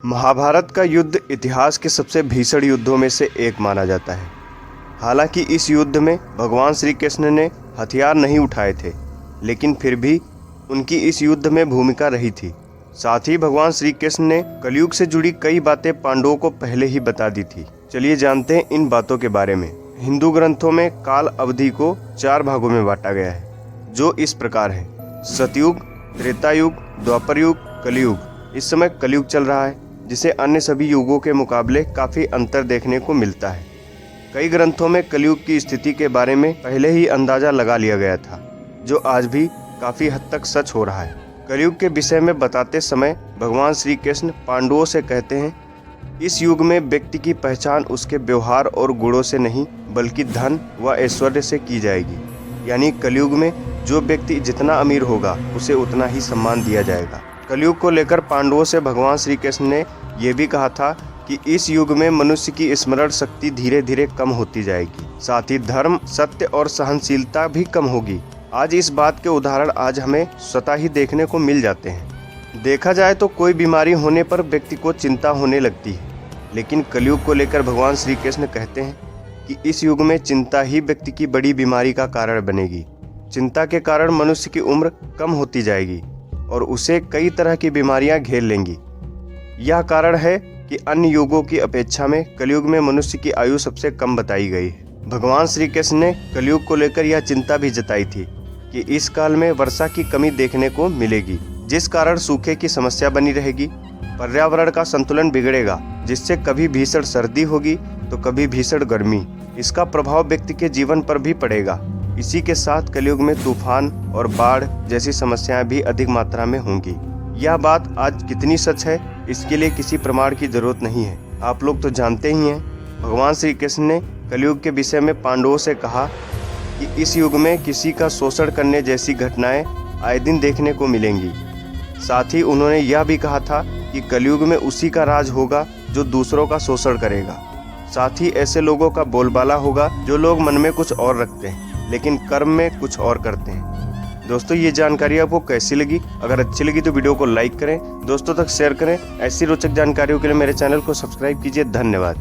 महाभारत का युद्ध इतिहास के सबसे भीषण युद्धों में से एक माना जाता है। हालांकि इस युद्ध में भगवान श्री कृष्ण ने हथियार नहीं उठाए थे, लेकिन फिर भी उनकी इस युद्ध में भूमिका रही थी। साथ ही भगवान श्री कृष्ण ने कलयुग से जुड़ी कई बातें पांडवों को पहले ही बता दी थी। चलिए जानते हैं इन बातों के बारे में। हिंदू ग्रंथों में काल अवधि को 4 भागों में बांटा गया है, जो इस प्रकार है: सतयुग, त्रेता युग, द्वापर युग, कलयुग। इस समय कलयुग चल रहा है, जिसे अन्य सभी युगों के मुकाबले काफी अंतर देखने को मिलता है। कई ग्रंथों में कलयुग की स्थिति के बारे में पहले ही अंदाजा लगा लिया गया था, जो आज भी काफी हद तक सच हो रहा है। कलयुग के विषय में बताते समय भगवान श्री कृष्ण पांडवों से कहते हैं, इस युग में व्यक्ति की पहचान उसके व्यवहार और गुणों से नहीं, बल्कि धन व ऐश्वर्य से की जाएगी। यानी कलयुग में जो व्यक्ति जितना अमीर होगा, उसे उतना ही सम्मान दिया जाएगा। कलयुग को लेकर पांडवों से भगवान श्री कृष्ण ने यह भी कहा था कि इस युग में मनुष्य की स्मरण शक्ति धीरे धीरे कम होती जाएगी। साथ ही धर्म, सत्य और सहनशीलता भी कम होगी। आज इस बात के उदाहरण आज हमें स्वतः ही देखने को मिल जाते हैं। देखा जाए तो कोई बीमारी होने पर व्यक्ति को चिंता होने लगती है, लेकिन कलयुग को लेकर भगवान श्री कृष्ण कहते हैं कि इस युग में चिंता ही व्यक्ति की बड़ी बीमारी का कारण बनेगी। चिंता के कारण मनुष्य की उम्र कम होती जाएगी और उसे कई तरह की बीमारियां घेर लेंगी। यह कारण है कि अन्य युगों की अपेक्षा में कलयुग में मनुष्य की आयु सबसे कम बताई गई है। भगवान श्री कृष्ण ने कलयुग को लेकर यह चिंता भी जताई थी कि इस काल में वर्षा की कमी देखने को मिलेगी, जिस कारण सूखे की समस्या बनी रहेगी। पर्यावरण का संतुलन बिगड़ेगा, जिससे कभी भीषण सर्दी होगी तो कभी भीषण गर्मी। इसका प्रभाव व्यक्ति के जीवन पर भी पड़ेगा। इसी के साथ कलयुग में तूफान और बाढ़ जैसी समस्याएं भी अधिक मात्रा में होंगी। यह बात आज कितनी सच है, इसके लिए किसी प्रमाण की जरूरत नहीं है, आप लोग तो जानते ही हैं। भगवान श्री कृष्ण ने कलयुग के विषय में पांडवों से कहा कि इस युग में किसी का शोषण करने जैसी घटनाएं आए दिन देखने को मिलेंगी। साथ ही उन्होंने यह भी कहा था कि कलयुग में उसी का राज होगा जो दूसरों का शोषण करेगा। साथ ही ऐसे लोगों का बोलबाला होगा जो लोग मन में कुछ और रखते हैं, लेकिन कर्म में कुछ और करते हैं। दोस्तों, ये जानकारी आपको कैसी लगी? अगर अच्छी लगी तो वीडियो को लाइक करें, दोस्तों तक शेयर करें। ऐसी रोचक जानकारियों के लिए मेरे चैनल को सब्सक्राइब कीजिए। धन्यवाद।